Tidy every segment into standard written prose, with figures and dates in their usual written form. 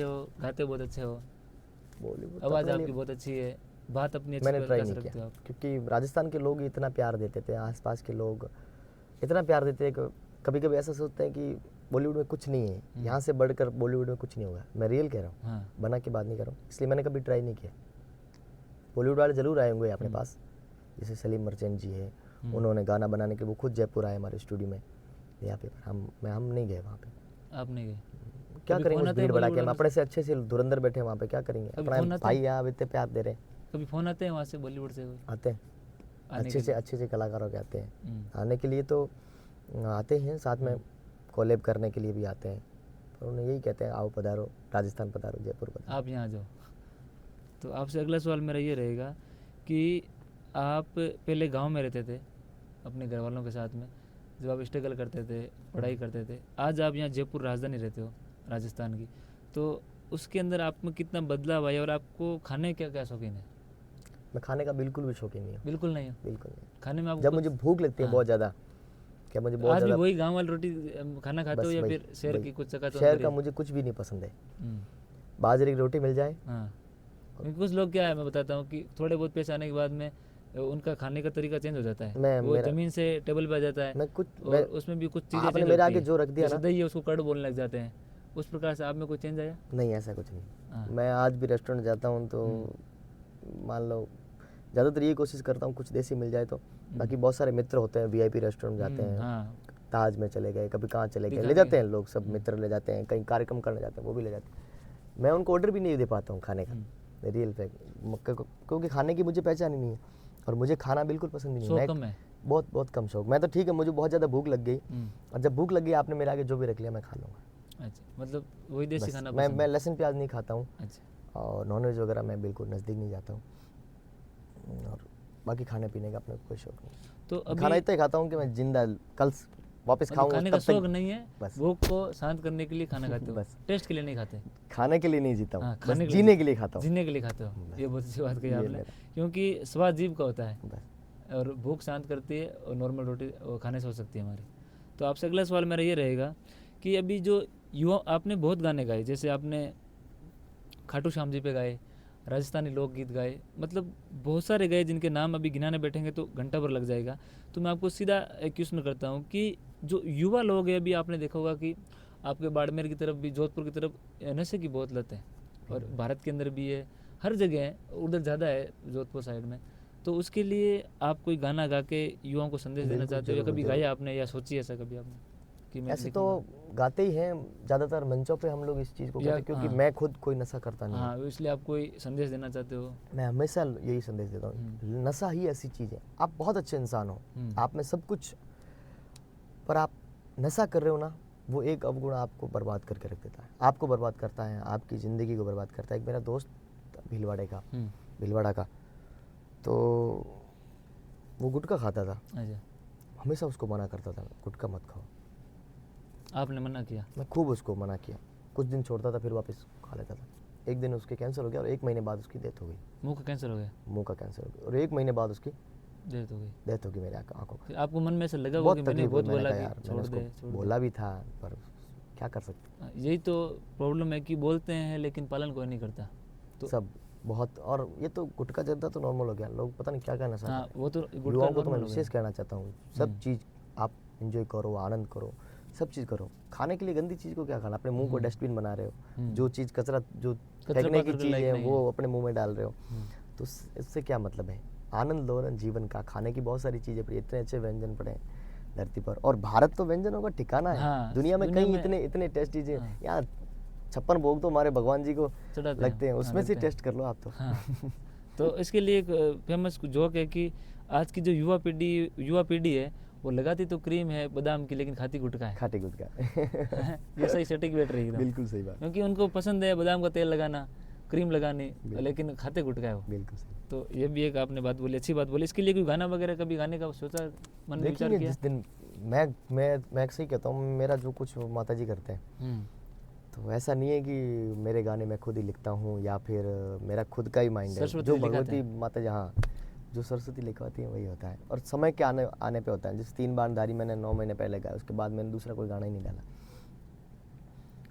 हो, गाते बहुत अच्छे हो, बॉलीवुड आवाज़ आपकी बहुत अच्छी है, बात अपनी अच्छी मैंने ट्राई कर नहीं सकते हो किया आप। क्योंकि राजस्थान के लोग इतना प्यार देते थे, आसपास के लोग इतना प्यार देते हैं कि कभी कभी ऐसा सोचते हैं कि बॉलीवुड में कुछ नहीं है, यहाँ से बढ़कर बॉलीवुड में कुछ नहीं होगा। मैं रियल कह रहा हूँ, हाँ, बना के बात नहीं कर रहा हूँ, इसलिए मैंने कभी ट्राई नहीं किया। बॉलीवुड वाले ज़रूर आए होंगे अपने पास, जैसे सलीम मर्चेंट जी है, उन्होंने गाना बनाने के वो खुद जयपुर आए हमारे स्टूडियो में यहाँ पे, हम नहीं गए वहाँ पे। आप नहीं गए? क्या कभी करेंगे फोन उस आते हैं भीड़ भड़ा के, बॉलीवुड हम वालों अपने से अच्छे से धुरंधर बैठे हैं वहाँ पे, क्या करेंगे? कभी अपना फोन आते भाई हैं? यहाँ अब इतने प्यार दे रहे हैं। कभी फ़ोन आते हैं वहाँ से बॉलीवुड से कोई आते हैं, आने के लिए? अच्छे से कलाकारों के आते हैं हम्म, आने के लिए, तो आते हैं साथ में कोलैब करने के लिए भी आते हैं, पर उन्हें यही कहते हैं आओ पधारो, राजस्थान पधारो, जयपुर पधारो। आप यहाँ आ जाओ। तो आपसे अगला सवाल मेरा ये रहेगा कि आप पहले गांव में रहते थे अपने घर वालों के साथ में, जब आप स्ट्रगल करते थे, पढ़ाई करते थे, आज आप यहाँ जयपुर राजधानी रहते हो राजस्थान की, तो उसके अंदर आप में कितना बदलाव आया और आपको खाने क्या क्या शौकीन है? मैं खाने का बिल्कुल भी शौकीन नहीं हूँ, बिल्कुल नहीं हो बिल्कुल नहीं। खाने में आपको जब मुझे भूख लगती है हाँ। बहुत ज़्यादा, क्या मुझे बहुत आज भी ज़्यादा, वही गांव वाली रोटी खाना खाते हो बस या वही फिर शहर वही की कुछ चकाचौंध शहर करी का है? मुझे कुछ भी नहीं पसंद है। हम्म, बाजरे की रोटी मिल जाए, हाँ, क्योंकि कुछ लोग क्या है मैं बताता हूँ कि थोड़े बहुत पैसे आने के बाद में उनका खाने का तरीका चेंज हो जाता है, मैं वो मेरा ज़मीन से टेबल पे आ जाता है मैं कुछ और मैं उसमें भी कुछ चीज़ें आपने चेंज मेरे होती आगे है, जो रख दिया जैसे ना, दही है उसको कड़ बोलने लग जाते हैं, उस प्रकार से आप में कोई चेंज आया? नहीं ऐसा कुछ नहीं। हाँ। मैं आज भी रेस्टोरेंट जाता हूँ तो मान लो ज़्यादातर ये कोशिश करता हूँ कुछ देसी मिल जाए तो, बाकी बहुत सारे मित्र होते हैं वीआईपी रेस्टोरेंट जाते हैं, हाँ, ताज में चले गए, कभी कहाँ चले गए, दिखा ले दिया। जाते हैं लोग, सब मित्र ले जाते हैं, कहीं कार्यक्रम करने जाते हैं वो भी ले जाते हैं। मैं उनको ऑर्डर भी नहीं दे पाता हूँ खाने का, रियल फैक्ट, क्योंकि खाने की मुझे पहचान ही नहीं है और मुझे खाना बिल्कुल पसंद ही नहीं शौक है। कम है। बहुत बहुत कम शौक। मैं तो ठीक है, मुझे बहुत ज़्यादा भूख लग गई और जब भूख लग गई आपने मेरे आगे जो भी रख लिया मैं खा लूँगा। अच्छा, मतलब वही देसी बस खाना मैं पसंद मैं है। लहसुन प्याज नहीं खाता हूँ अच्छा, और नॉनवेज वगैरह मैं बिल्कुल नज़दीक नहीं जाता हूँ, और बाकी खाने पीने का अपने को कोई शौक नहीं। तो अभी खाना इतना ही खाता हूँ कि मैं जिंदा कल वापस मतलब खाऊंगा, खाने का तब शौक तक नहीं है, बस भूख को शांत करने के लिए खाना खाते हो, बस टेस्ट के लिए नहीं खाते? खाने के लिए नहीं जीता हाँ, हूँ, बस खाने के लिए जीने के लिए खाता हूँ। जीने के लिए खाते हो, ये बहुत अच्छी बात कही ये आपने, मेरा क्योंकि स्वाद जीभ का होता है बस। और भूख शांत करती है और नॉर्मल रोटी वो खाने से हो सकती है हमारी। तो आपसे अगला सवाल मेरा ये रहेगा कि अभी जो युवा आपने बहुत गाने गाए, जैसे आपने खाटू श्याम जी पे गाए, राजस्थानी लोकगीत गाए, मतलब बहुत सारे गाए जिनके नाम अभी गिनाने बैठेंगे तो घंटा भर लग जाएगा। तो मैं आपको सीधा एक क्वेश्चन करता हूँ कि जो युवा लोग हैं, अभी आपने देखा होगा कि आपके बाड़मेर की तरफ भी, जोधपुर की तरफ नशे की बहुत लत है और भारत के अंदर भी है, हर जगह है, उधर ज़्यादा है जोधपुर साइड में। तो उसके लिए आप कोई गाना गा के युवाओं को संदेश देना बिल्कुल, चाहते हो या ज़रूर, कभी ज़रूर। गाया आपने या सोची ऐसा कभी आपने कि मैं ऐसे तो लिखूंगा? गाते ही हैं, ज़्यादातर मंचों पे हम लोग इस चीज़ को या कहते हैं, क्योंकि हाँ, मैं खुद कोई नशा करता नहीं हूँ। हाँ, इसलिए आप कोई संदेश देना चाहते हो? मैं हमेशा यही संदेश देता हूँ, नशा ही ऐसी चीज़ है, आप बहुत अच्छे इंसान हो, आप में सब कुछ, पर आप नशा कर रहे हो ना, वो एक अवगुण आपको बर्बाद करके रख देता है, आपको बर्बाद करता है, आपकी ज़िंदगी को बर्बाद करता है। एक मेरा दोस्त भीलवाड़ा का, तो वो गुटखा खाता था, अच्छा, हमेशा उसको मना करता था, गुटखा मत खाओ। आपने मना किया? मैं खूब उसको मना किया, कुछ दिन छोड़ता था फिर वापस खा लेता था। एक दिन उसके कैंसर हो गया और 1 महीने बाद उसकी डेथ हो गई। मुंह का कैंसर हो गया? मुंह का कैंसर हो गया और 1 महीने बाद उसकी डेथ हो गई? डेथ हो गई मेरे आंखों फिर आपको मन में ऐसा लगा होगा बहुत कि मैंने तकलीफ हुई, बहुत मैंने बोला कहा कि यार, मैंने छोड़ दे, उसको छोड़ दे। बोला भी था पर क्या कर सकते। यही तो प्रॉब्लम है कि बोलते हैं लेकिन पालन कोई नहीं करता। तो सब बहुत, और ये तो गुटखा जर्दा तो नॉर्मल हो गया, लोग पता नहीं क्या क्या नशा हाँ, करते हैं। वो तो गुटखा युवाओं को तो मैं नॉर्मल हो विशेष गया। कहना चाहता हूँ, सब चीज़ आप एंजॉय करो, आनंद करो, सब चीज़ करो। खाने के लिए गंदी चीज़ को क्या खाना, अपने मुंह को डस्टबिन बना रहे हो, जो चीज़ कचरा जो फेंकने की पात्र चीज़ लायक है नहीं वो अपने मुंह में डाल रहे हो, हम्म, तो इससे क्या मतलब है। आनंद लो ना जीवन का, खाने की बहुत सारी चीज़ें पड़ी, इतने अच्छे व्यंजन पड़े हैं धरती पर, और भारत तो व्यंजनों का ठिकाना है। हाँ, दुनिया में दुनिया कई में- इतने इतने टेस्ट चीज़ें हाँ। यहाँ 56 भोग तो हमारे भगवान जी को चढ़ाते लगते हैं, हाँ, उसमें से लगते हैं। टेस्ट कर लो आप तो। हाँ, तो इसके लिए एक फेमस जोक है कि आज की जो युवा पीढ़ी है वो लगाती तो क्रीम है बादाम की लेकिन खाती गुटखा है। खाटी गुटखा ये सही सटीक बैठ रही है एकदम। बिल्कुल सही बात, क्योंकि उनको पसंद है बादाम का तेल लगाना, क्रीम लगानी, लेकिन खाते गुटखा है वो। बिल्कुल सही। तो ये भी एक आपने बात बोली, अच्छी बात बोली। इसके लिए कोई गाना वगैरह कभी गाने का सोचा, मन में विचार देखेंगे किया? जिस दिन मैं सही कहता हूँ, मेरा जो कुछ माता जी करते हैं, हम्म, तो ऐसा नहीं है कि मेरे गाने मैं खुद ही लिखता हूँ या फिर मेरा खुद का ही माइंड है। सरस्वती जो जी लिखाते भगवती हैं। माता जहाँ जो सरस्वती लिखवाती है वही होता है, और समय के आने पे होता है। जैसे 3 बार दारी मैंने 9 महीने पहले गाया, उसके बाद मैंने दूसरा कोई गाना ही नहीं डाला।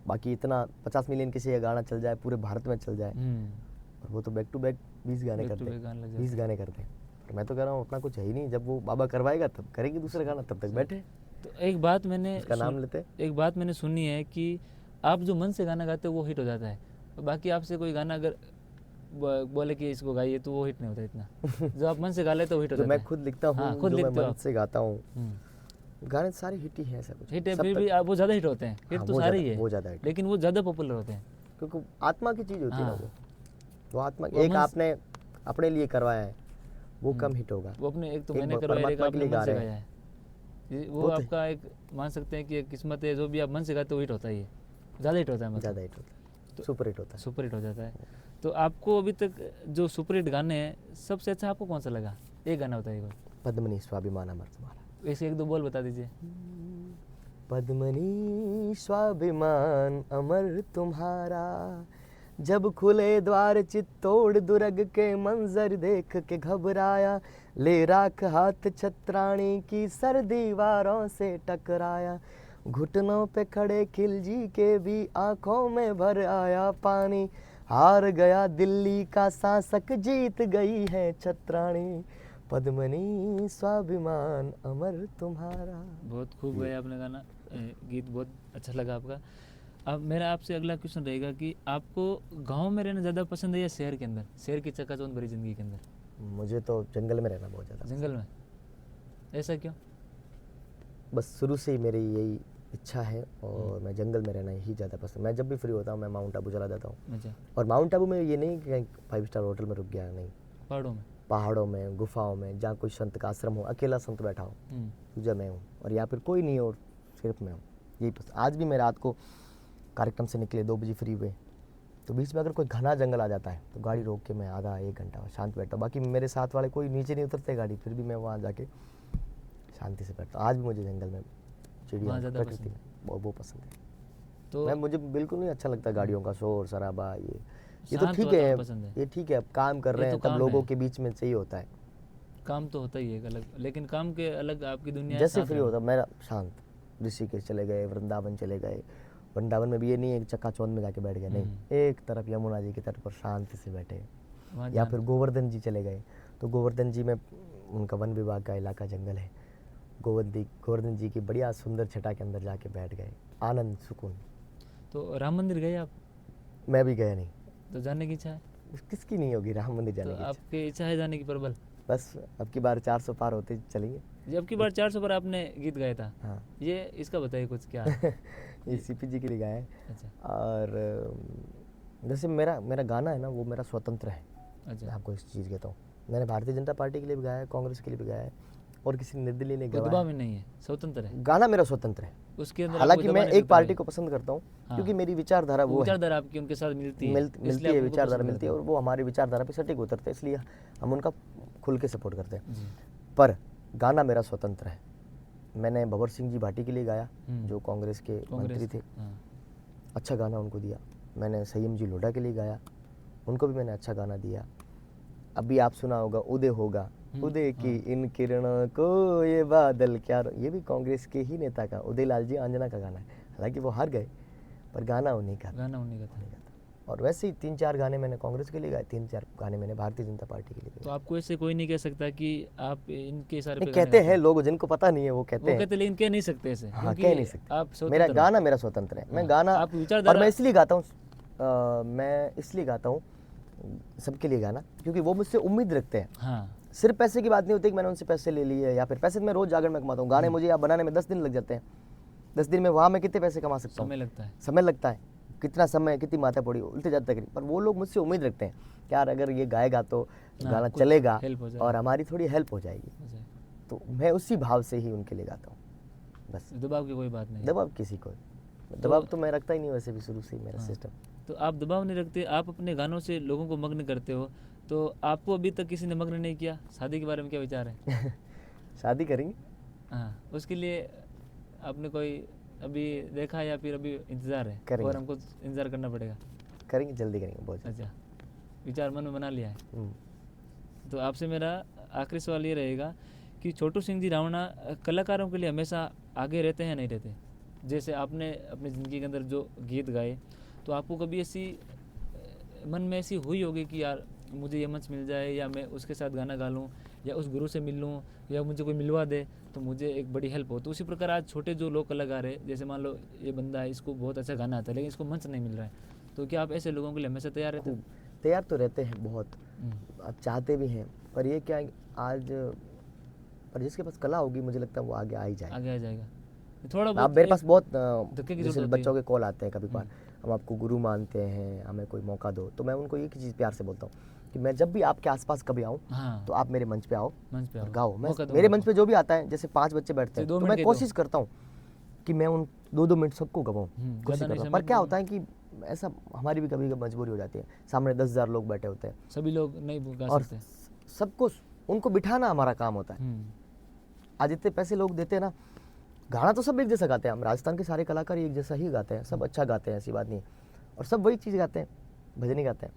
बाकी इतना 50 मिलियन किसी का गाना चल जाए, पूरे भारत में चल जाए, और वो तो बैक टू बैक 20 गाने Back to करते back गाने लग हैं, 20 गाने करते हैं। पर मैं तो कह रहा हूँ अपना कुछ है ही नहीं, जब वो बाबा करवाएगा तब करेंगे दूसरा गाना, तब तक बैठे तो एक बात मैंने उसका नाम लेते हैं। एक बात मैंने सुनी है कि आप जो मन से गाना गाते हो वो हिट हो जाता है, और बाकी आपसे कोई गाना अगर बोले कि इसको गाइए तो वो हिट नहीं होता इतना। जो आप मन से गा लेते हो हिट हो जो जाता मैं है। खुद लिखता हाँ, हूँ, खुद जो मैं लिखते हो मन आप। से गाता हूँ, गाने सारे हिट ही हैं, ऐसा कुछ हिट है, सब फिर तक- भी आप वो ज़्यादा हिट होते हैं। हिट हाँ, तो वो सारे ज़्यादा- ही है, वो ज़्यादा हिट, लेकिन वो ज़्यादा पॉपुलर होते हैं। क्योंकि आत्मा की चीज़ होती है ना हाँ। वो आत्मा वो एक मन- आपने अपने लिए करवाया है, वो कम हिट होगा। वो अपने एक तो एक मैंने करवाया, एक परमात्मा के आपने लिए मन गा से रहे हैं। गाया है। वो वो तो- आपका एक मान सकते हैं कि एक किस्मत है, जो भी आप मन से गाते हो हिट होता ही है, ज़्यादा हिट होता है, मतलब ज़्यादा हिट होता है, सुपर हिट होता है। सुपर हिट हो जाता है। तो आपको अभी तक जो सुपर हिट गाने हैं, सबसे अच्छा आपको कौन सा लगा? एक गाना बताइए कोई, पद्मनी स्वाभिमान अमर तुम्हारा। ऐसे एक दो बोल बता दीजिए। पद्मनी स्वाभिमान अमर तुम्हारा, जब खुले द्वार चित्तौड़ दुर्ग के मंजर देख के घबराया, ले राख हाथ छत्राणी की सर दीवारों से टकराया, घुटनों पे खड़े खिलजी के भी आंखों में भर आया पानी, हार गया दिल्ली का शासक जीत गई है छत्राणी, पद्मनी स्वाभिमान अमर तुम्हारा। बहुत खूब गाया आपने गाना, गीत बहुत अच्छा लगा आपका। अब मेरा आपसे अगला क्वेश्चन रहेगा कि आपको गांव में रहना ज़्यादा पसंद है या शहर के अंदर, शहर की चकाचौंध भरी ज़िंदगी के अंदर? मुझे तो जंगल में रहना बहुत ज़्यादा जंगल में, ऐसा क्यों? बस शुरू से ही मेरी यही इच्छा है, और मैं जंगल में रहना ही ज़्यादा पसंद। मैं जब भी फ्री होता हूँ मैं माउंट आबू चला जाता हूँ। अच्छा, और माउंट आबू में ये नहीं कि कहीं 5 स्टार होटल में रुक गया, नहीं, पहाड़ों में। पहाड़ों में, गुफाओं में, जहाँ कोई संत का आश्रम हो, अकेला संत बैठा हो, पूजा में हूँ, और या फिर कोई नहीं हो और सिर्फ मैं हूँ, यही पसंद। आज भी मैं रात को कार्यक्रम से निकले 2 बजे फ्री हुए, तो बीच में अगर कोई घना जंगल आ जाता है तो गाड़ी रोक के मैं आधा 1 घंटा शांत बैठता हूँ। बाकी मेरे साथ वाले कोई नीचे नहीं उतरते गाड़ी, फिर भी मैं वहाँ जाके शांति से बैठता हूँ। आज भी मुझे जंगल में चिड़िया, वहाँ ज़्यादा प्रकृति पसंद है। वो पसंद है। तो मैं मुझे बिल्कुल नहीं अच्छा लगता गाड़ियों का शोर शराबा, ये तो शांत ठीक है, वातावरण पसंद है। ये ठीक है, अब काम कर ये रहे तो हैं तब काम लोगों है। के बीच में चाहिए होता है। काम तो होता ही है एक अलग, लेकिन काम के अलग आपकी दुनिया है, जैसे साथ फ्री रहना। होता मेरा शांत, ऋषिकेश चले गए, वृंदावन चले गए। वृंदावन में भी ये नहीं है कि चकाचौंध में जाके बैठ गए, नहीं, एक तरफ यमुना जी की तट पर शांति से बैठे। वहाँ या फिर गोवर्धन जी चले गए, तो गोवर्धन जी में उनका वन विभाग का इलाका जंगल है, गोवर्धन जी की बढ़िया सुंदर छटा के अंदर जाके बैठ गए, आनंद सुकून। तो राम मंदिर गए आप? मैं भी गया नहीं, तो जाने की इच्छा है? किसकी नहीं होगी राम मंदिर तो जाने की इच्छा। आपकी इच्छा है जाने की प्रबल? बस अब की बार 400 पार होते चलेंगे। जब की बार 400 पर आपने गीत गाया था, हाँ ये इसका बताइए कुछ क्या है? ये सीपी जी के लिए गाया है। अच्छा और जैसे मेरा गाना है ना, वो मेरा स्वतंत्र है। मैं अच्छा, आपको इस चीज़ कहता हूँ, मैंने भारतीय जनता पार्टी के लिए भी गाया है, कांग्रेस के लिए भी गाया है, और किसी निर्दलीय ने कोई गवाया दबाव है। में नहीं है, स्वतंत्र है गाना मेरा स्वतंत्र है। उसके अंदर। हालांकि आपको मैं दबा नहीं एक सकता पार्टी कोई। को पसंद करता हूँ, हाँ। क्योंकि मेरी विचारधारा वो है, विचारधारा आपकी उनके साथ मिलती है, मिलती इसलिए है, आप उनको विचारधारा पसंद मिलती है, करते और वो हमारी विचारधारा पे सटीक उतरते हैं, इसलिए हम उनका खुल के सपोर्ट करते हैं। हैं। जी। पर गाना मेरा स्वतंत्र है। मैंने भंवर सिंह जी भाटी के लिए गाया, हम्म। जो कांग्रेस के कांग्रेस मंत्री थे, हाँ। अच्छा गाना उनको दिया। मैंने संयम जी लोढ़ा के लिए गाया, उनको भी मैंने अच्छा गाना दिया। अभी आप सुना होगा उदय होगा, उदय की इन किरणों को ये बादल क्या ये भी कांग्रेस के ही नेता का, उदय लाल जी आंजना का गाना है। हालांकि वो हार गए, पर गाना उन्हीं का था। गाना उन्हीं का था। और वैसे ही 3-4 गाने मैंने कांग्रेस के लिए गाए, 3-4 गाने मैंने भारतीय जनता पार्टी के लिए तो गाए। आपको ऐसे कोई नहीं कह सकता कि आप इनके इशारे नहीं, पे गाने कहते गाते हैं लोग, जिनको पता नहीं है वो वो कहते हैं। कहते लेकिन कह नहीं सकते ऐसे, हाँ, क्योंकि कह नहीं सकते। आप मेरा स्वतंत्र हो। गाना मेरा स्वतंत्र है। मैं हाँ, गाना, आप विचारधारा- और मैं इसलिए गाता हूँ, मैं इसलिए गाता हूँ सबके लिए गाना, क्योंकि वो मुझसे उम्मीद रखते हैं। हाँ सिर्फ पैसे की बात नहीं होती कि मैंने उनसे पैसे ले लिए, या फिर पैसे तो मैं रोज जाकर मैं कमाता हूँ। गाने मुझे यहाँ बनाने में 10 दिन लग जाते हैं। 10 दिन में वहाँ मैं कितने पैसे कमा सकता हूँ? समय लगता है। समय लगता है, कितना समय, कितनी माथा पड़ी उल्टे जाते हैं। पर वो लोग मुझसे उम्मीद रखते हैं कि यार अगर ये गाएगा तो हाँ, गाना कुछ चलेगा help हो जाएगा। और हमारी थोड़ी हेल्प हो जाएगी। अच्छा, तो मैं उसी भाव से ही उनके लिए गाता हूँ। बस दबाव की कोई बात नहीं है। दबाव किसी को, दबाव तो मैं रखता ही नहीं वैसे भी शुरू से ही मेरा हाँ। सिस्टम। तो आप दबाव नहीं रखते, आप अपने गानों से लोगों को मग्न करते हो। तो आपको अभी तक किसी ने मग्न नहीं किया? शादी के बारे में क्या विचार है? शादी करेंगे, हाँ, उसके लिए आपने कोई अभी देखा या फिर अभी इंतज़ार है? करेंगे। और हमको इंतज़ार करना पड़ेगा? करेंगे, जल्दी करेंगे, बहुत जल्दी। अच्छा, विचार मन में बना लिया है। हम्म। तो आपसे मेरा आखिरी सवाल ये रहेगा कि छोटू सिंह जी रावणा कलाकारों के लिए हमेशा आगे रहते हैं या नहीं रहते? जैसे आपने अपनी ज़िंदगी के अंदर जो गीत गाए, तो आपको कभी ऐसी मन में ऐसी हुई होगी कि यार मुझे ये मंच मिल जाए, या मैं उसके साथ गाना गा लूँ, या उस गुरु से मिल लूँ, या मुझे कोई मिलवा दे तो मुझे एक बड़ी हेल्प हो। तो उसी प्रकार आज छोटे जो लोग कलाकार है, जैसे मान लो ये बंदा है, इसको बहुत अच्छा गाना आता है लेकिन इसको मंच नहीं मिल रहा है, तो क्या आप ऐसे लोगों के लिए हमेशा तैयार रहते हो? तैयार तो रहते हैं बहुत, आप चाहते भी हैं, पर ये क्या है आज, पर जिसके पास कला होगी मुझे लगता है वो आगे आ ही जाएगा। आगे आ जाएगा थोड़ा आप बहुत। मेरे पास बहुत धक्के की जैसे जरूरत होती बच्चों है। के कॉल आते हैं कभी कभार, हम आपको गुरु मानते हैं, हमें कोई मौका दो, तो मैं उनको एक ही चीज़ प्यार से बोलता हूँ कि मैं जब भी आपके आसपास कभी आऊँ हाँ, तो आप मेरे मंच पे आओ मंच पे और आओ, गाओ। मैं मौका दो मेरे उनको। मंच पे जो भी आता है, जैसे 5 बच्चे बैठते हैं दो तो मिनट मैं के दो। कोशिश करता हूँ कि मैं उन 2-2 मिनट सबको गवाऊँ, कोशिश ज़्यादा नहीं करता हूँ। पर समय क्या दो। होता है कि ऐसा हमारी भी कभी मजबूरी हो जाती है, सामने 10,000 लोग बैठे होते हैं सभी लोग नहीं गा और सकते। सबको उनको बिठाना हमारा काम होता है। आज इतने पैसे लोग देते हैं ना, गाना तो सब एक जैसा गाते हैं, हम राजस्थान के सारे कलाकार एक जैसा ही गाते हैं, सब अच्छा गाते हैं, ऐसी बात नहीं, और सब वही चीज़ गाते हैं, भजन ही गाते हैं।